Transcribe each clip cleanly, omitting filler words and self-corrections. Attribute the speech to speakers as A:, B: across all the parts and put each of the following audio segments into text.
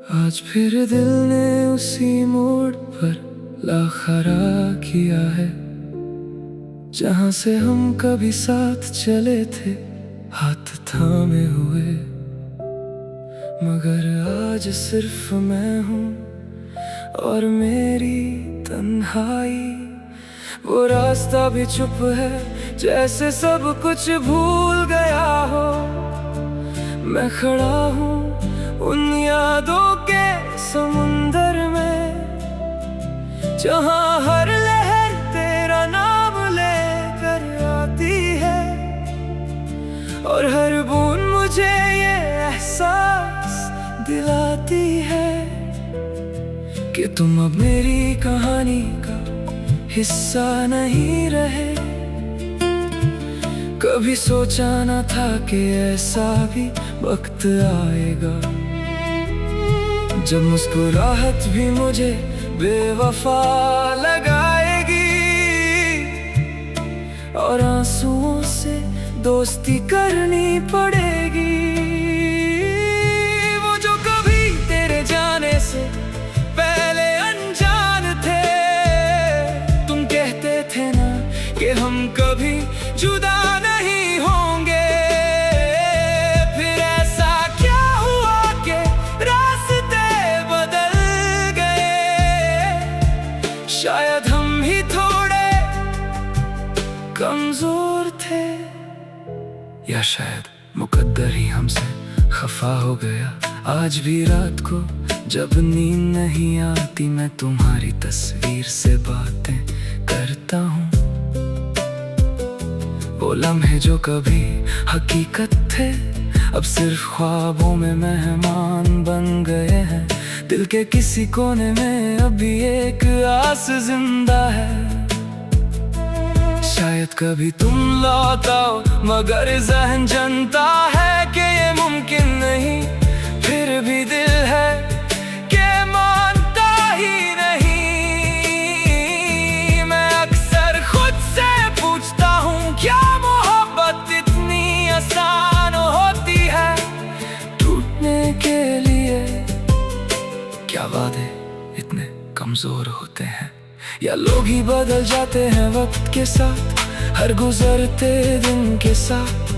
A: आज फिर दिल ने उसी मोड़ पर लाखरा किया है, जहां से हम कभी साथ चले थे हाथ थामे हुए। मगर आज सिर्फ मैं हूँ और मेरी तन्हाई, वो रास्ता भी चुप है जैसे सब कुछ भूल गया हो। मैं खड़ा हूँ उन यादों के समुंदर में, जहाँ हर लहर तेरा नाम लेकर आती है और हर बूंद मुझे ये एहसास दिलाती है कि तुम अब मेरी कहानी का हिस्सा नहीं रहे। कभी सोचा न था कि ऐसा भी वक्त आएगा, जब मुस्कुराहट भी मुझे बेवफा लगाएगी और आंसुओं से दोस्ती करनी पड़ेगी। वो जो कभी तेरे जाने से पहले अनजान थे, तुम कहते थे ना कि हम कभी जुदा नहीं होंगे। फिर ऐसा क्या हुआ कि रास्ते बदल गए? शायद हम ही थोड़े कमजोर थे, या शायद मुकद्दर ही हमसे खफा हो गया। आज भी रात को जब नींद नहीं आती, मैं तुम्हारी तस्वीर से बातें करता हूँ। वो लम्हे जो कभी हकीकत थे, अब सिर्फ ख्वाबों में मेहमान बन गए हैं। दिल के किसी कोने में अभी एक आस जिंदा है, शायद कभी तुम लौट आओ। मगर जहन जानता है कि ये मुमकिन नहीं, फिर भी दिल है कि मानता ही नहीं। मैं अक्सर खुद से पूछता हूँ, क्या मोहब्बत इतनी आसान होती है टूटने के लिए? क्या वादे इतने कमजोर होते हैं, या लोग ही बदल जाते हैं वक्त के साथ? हर गुजरते दिन के साथ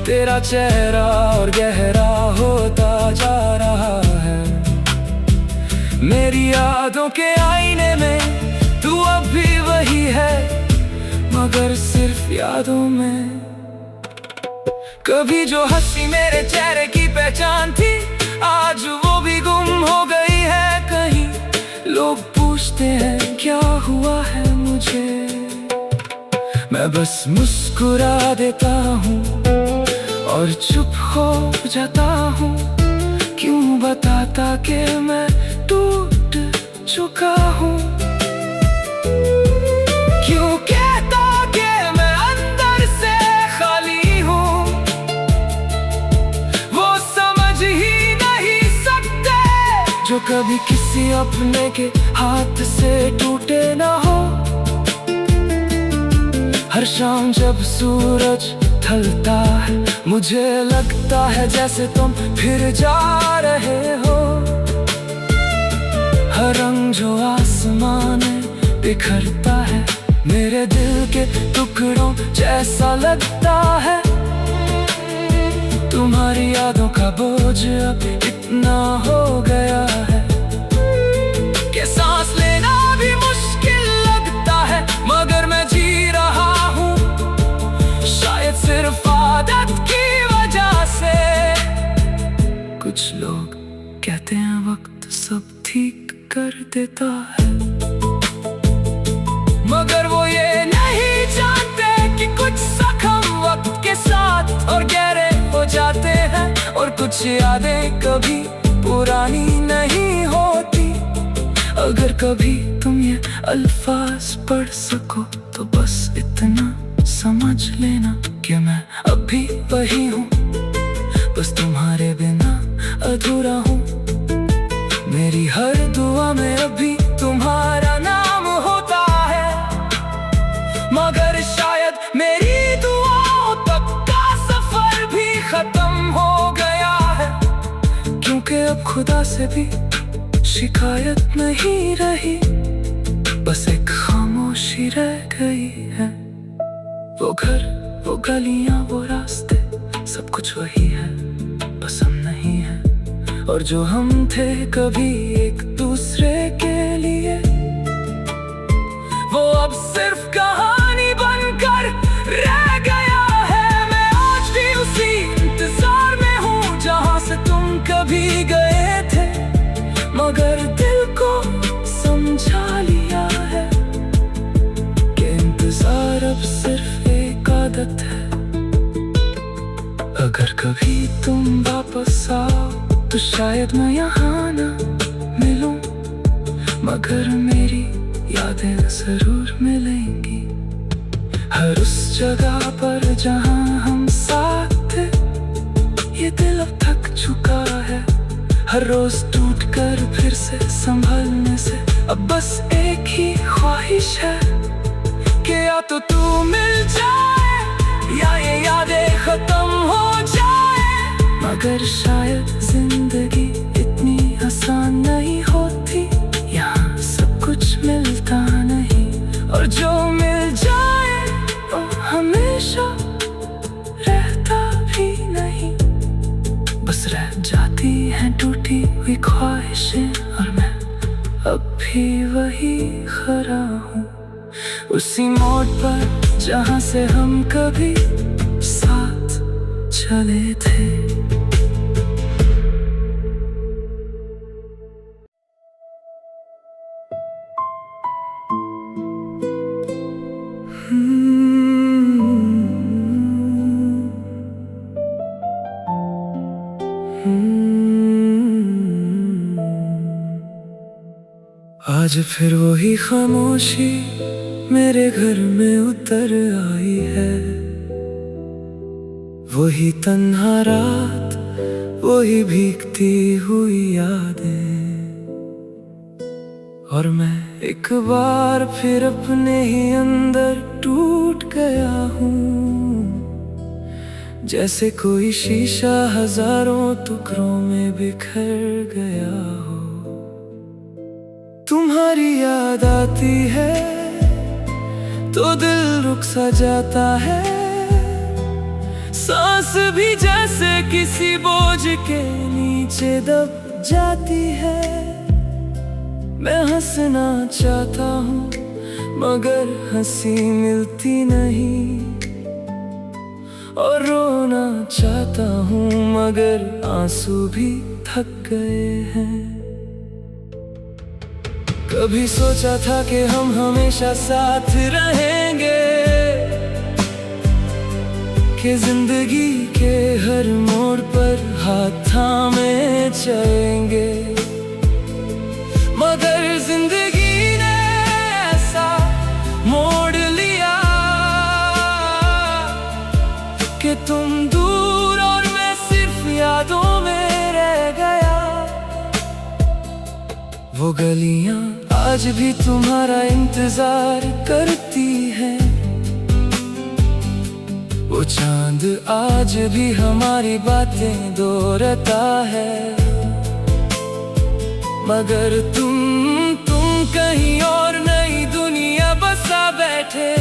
A: तेरा चेहरा और गहरा होता जा रहा है। मेरी यादों के आईने में तू अब भी वही है, मगर सिर्फ यादों में। कभी जो हंसी मेरे चेहरे की पहचान थी, आज वो भी गुम हो गई है कहीं। लोग पूछते हैं क्या हुआ है मुझे, मैं बस मुस्कुरा देता हूँ और चुप हो जाता हूँ। क्यों बताता कि मैं टूट चुका हूँ? क्यों कहता कि मैं अंदर से खाली हूँ? वो समझ ही नहीं सकते जो कभी किसी अपने के हाथ से टूटे ना हो। हर शाम जब सूरज ढलता है, मुझे लगता है जैसे तुम फिर जा रहे हो। हर रंग जो आसमान में बिखरता है, मेरे दिल के टुकड़ों जैसा लगता है। तुम्हारी यादों का बोझ अब इतना हो गया है कि सांस लेना भी मुश्किल लगता है। मगर मैं जी रहा हूँ, शायद सिर्फ आदत की वजह से। कुछ लोग कहते हैं वक्त सब ठीक कर देता है, मगर वो ये नहीं जानते कि कुछ जख्म वक्त के साथ और गहरे हो जाते हैं। और कुछ यादें कभी पुरानी नहीं होती। अगर कभी तुम ये अल्फाज पढ़ सको तो बस इतना समझ लेना कि मैं अभी वही हूँ, बस तुम्हारे बिना अधूरा हूँ। मेरी हर दुआ में अभी तुम्हारा नाम होता है, मगर शायद मेरी दुआओं तक का सफर भी खत्म हो गया है। क्यों क्योंकि अब खुदा से भी शिकायत नहीं रही, बस एक खामोशी रह गई है। वो घर, वो गलियां, वो रास्ते, सब कुछ वही है, बस हम नहीं हैं। और जो हम थे कभी एक दूसरे के लिए, वो अब सिर्फ कहानी बनकर रह गया है। मैं आज भी उसी इंतजार में हूँ जहाँ से तुम कभी गए थे, मगर दिल को समझा लिया है कि इंतजार अब सिर्फ एक आदत है। अगर कभी तुम वापस आओ तो शायद मैं यहाँ ना मिलूं, मगर मेरी यादें जरूर मिलेंगी। हर उस जगह पर जहाँ हम साथ थे, ये दिल अब थक चुका है। हर रोज टूट कर फिर से संभलने से अब बस एक ही ख्वाहिश है कि या तो तू मिल जाए या ये यादें खत्म हो जाए। मगर शायद जिंदगी इतनी आसान नहीं होती, यहाँ सब कुछ मिलता नहीं, और जो मिल जाए वो हमेशा रहता भी नहीं। बस रह जाती हैं टूटी हुई ख्वाहिशें, और मैं अब भी वही खड़ा हूँ उसी मोड़ पर जहाँ से हम कभी साथ चले थे। आज फिर वही खामोशी मेरे घर में उतर आई है, वही तन्हा रात, वही भीगती हुई यादें, और मैं एक बार फिर अपने ही अंदर टूट गया हूँ, जैसे कोई शीशा हजारों टुकड़ों में बिखर गया हो। तुम्हारी याद आती है तो दिल रुक सा जाता है, सांस भी जैसे किसी बोझ के नीचे दब जाती है। मैं हंसना चाहता हूँ मगर हंसी मिलती नहीं, और रोना चाहता हूँ मगर आंसू भी थक गए हैं। कभी सोचा था कि हम हमेशा साथ रहेंगे, कि जिंदगी के हर मोड़ पर हाथ थामे चलेंगे, मगर जिंदगी ने ऐसा मोड़ लिया कि तुम दूर और मैं सिर्फ यादों में रह गया। वो गलियां आज भी तुम्हारा इंतजार करती है, वो चांद आज भी हमारी बातें दोहराता है, मगर तुम कहीं और नई दुनिया बसा बैठे,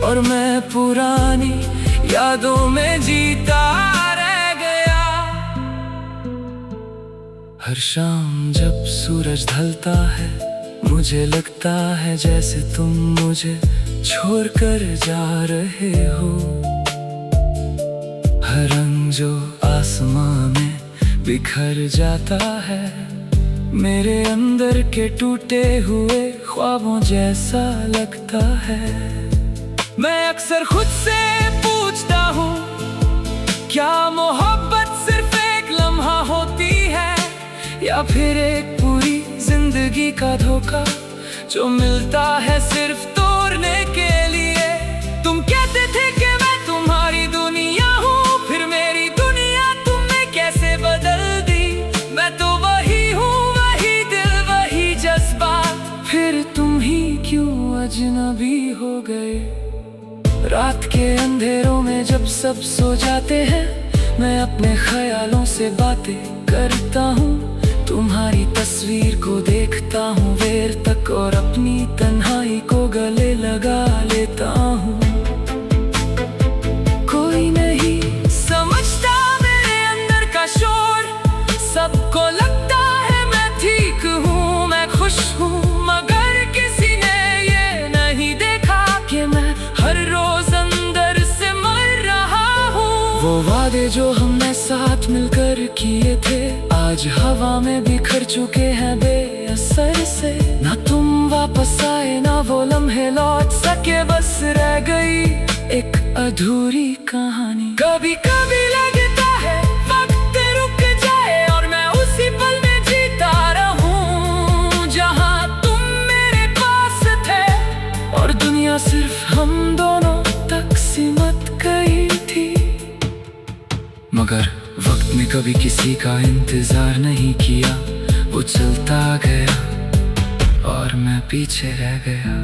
A: और मैं पुरानी यादों में जीता रह गया। हर शाम जब सूरज ढलता है, मुझे लगता है जैसे तुम मुझे छोड़कर जा रहे हो। हर रंग जो आसमां में बिखर जाता है, मेरे अंदर के टूटे हुए ख्वाबों जैसा लगता है। मैं अक्सर खुद से पूछता हूँ, क्या मोहब्बत सिर्फ एक लम्हा होती है, या फिर एक पूरी जिंदगी का धोखा जो मिलता है सिर्फ तोड़ने के लिए। तुम कहते थे कि मैं तुम्हारी दुनिया हूँ, फिर मेरी दुनिया तुमने कैसे बदल दी। मैं तो वही हूँ, वही दिल, वही जज्बात, फिर तुम ही क्यों अजनबी हो गए। रात के अंधेरों में जब सब सो जाते हैं, मैं अपने ख्यालों से बातें करता हूँ, तुम्हारी तस्वीर को देखता हूँ देर तक, और अपनी तन्हाई को गले लगा लेता हूँ। कोई नहीं समझता मेरे अंदर का शोर, सबको लगता है मैं ठीक हूँ, मैं खुश हूँ, मगर किसी ने ये नहीं देखा कि मैं हर रोज अंदर से मर रहा हूँ। वो वादे जो हमने साथ मिलकर किए थे, आज हवा में बिखर चुके हैं बेअसर से। ना तुम वापस आए ना वो लम्हे लौट सके, बस रह गई एक अधूरी कहानी। कभी कभी लगता है वक्त रुक जाए और मैं उसी पल में जीता रहूं, जहां तुम मेरे पास थे और दुनिया सिर्फ हम दोनों तक सिमट गई थी। मगर वक्त ने कभी किसी का इंतजार नहीं किया, वो चलता गया और मैं पीछे रह गया।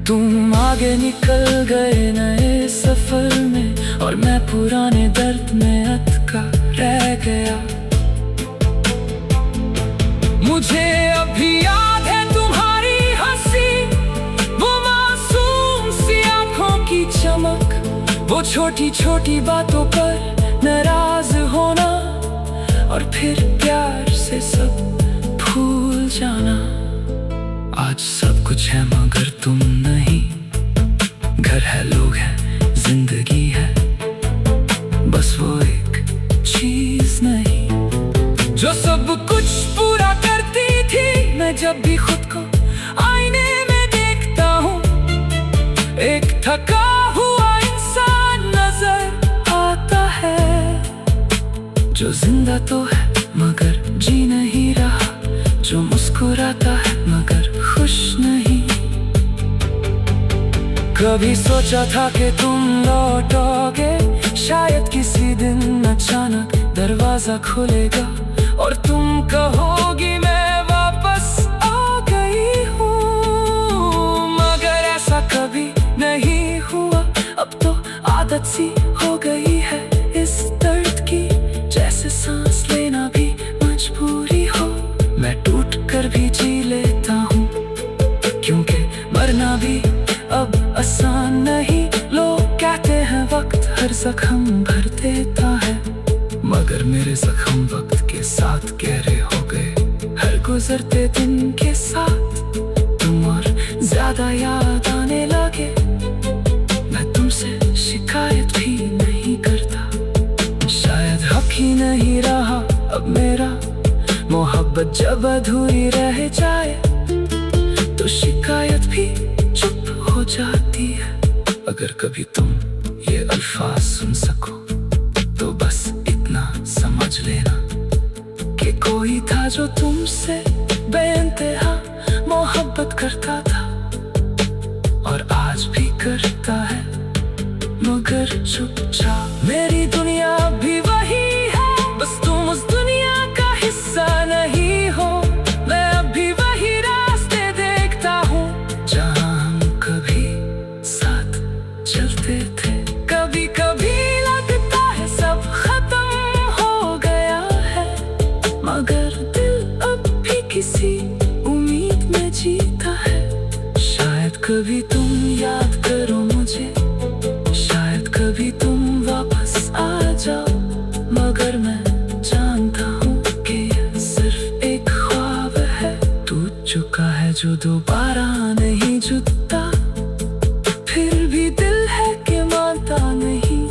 A: तुम आगे निकल गए नए सफर में और मैं पुराने दर्द में अटका रह गया। मुझे अभी याद है तुम्हारी हंसी, वो मासूम सी आंखों की चमक, वो छोटी छोटी बातों पर नाराज होना और फिर प्यार से सब भूल जाना। आज सब कुछ है मगर तुम नहीं, घर है लोग हैं जिंदगी है, बस वो एक चीज नहीं जो सब कुछ पूरा करती थी। मैं जब भी खुद को आईने में देखता हूँ, एक थका हुआ इंसान नजर आता है, जो जिंदा तो है मगर जी नहीं रहा, जो मुस्कुराता है मगर खुश नहीं। कभी सोचा था कि तुम लौटोगे, शायद किसी दिन अचानक दरवाजा खुलेगा और तुम कहोगी मैं वापस आ गई हूँ, मगर ऐसा कभी नहीं हुआ। अब तो आदत सी हो गई है इस दर्द की, जैसे सांस लेना भी मजबूरी हो। मैं टूट कर भी जी लेता हूँ, क्योंकि मरना भी अब आसान नहीं। लोग कहते हैं वक्त हर जख्म भर देता है, मगर मेरे जख्म वक्त के साथ गहरे हो गए। हर गुजरते दिन के साथ तुम और ज्यादा याद आने लगे। मैं तुमसे शिकायत भी नहीं करता, शायद हक ही नहीं रहा अब मेरा। मोहब्बत जब अधूरी रह जाए तो शिकायत भी चुप हो जाती है। अगर कभी तुम ये अल्फाज सुन सको तो बस इतना समझ लेना कि कोई था जो तुमसे बेइंतहा मोहब्बत करता था और आज भी करता है, मगर चुपचाप। मेरी दुनिया भी वही है, बस तुम उस दुनिया का हिस्सा नहीं हो। मैं अभी वही रास्ते देखता हूँ जहाँ हम कभी साथ चलते थे। कभी कभी लगता है सब खत्म हो गया है, मगर दिल अब भी किसी उम्मीद में जीता है। शायद कभी तुम याद करो मुझे, शायद कभी तुम वापस आ जाओ, मगर मैं जानता हूँ कि यह सिर्फ एक ख्वाब है। टूट चुका है जो दोबारा नहीं जुटता, फिर भी दिल है कि मानता नहीं।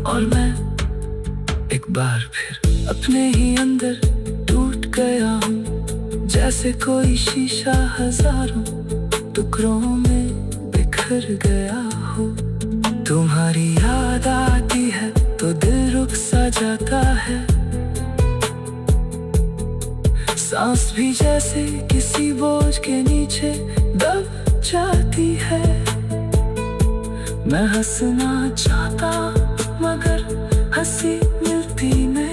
A: और मैं एक बार फिर अपने ही अंदर टूट गया हूँ, जैसे कोई शीशा हजारों टुकड़ों में बिखर गया हो। तुम्हारी याद आती है तो दिल रुक सा जाता है, सांस भी जैसे किसी बोझ के नीचे दब जाती है। मैं हंसना चाहता मगर हंसी मिलती नहीं।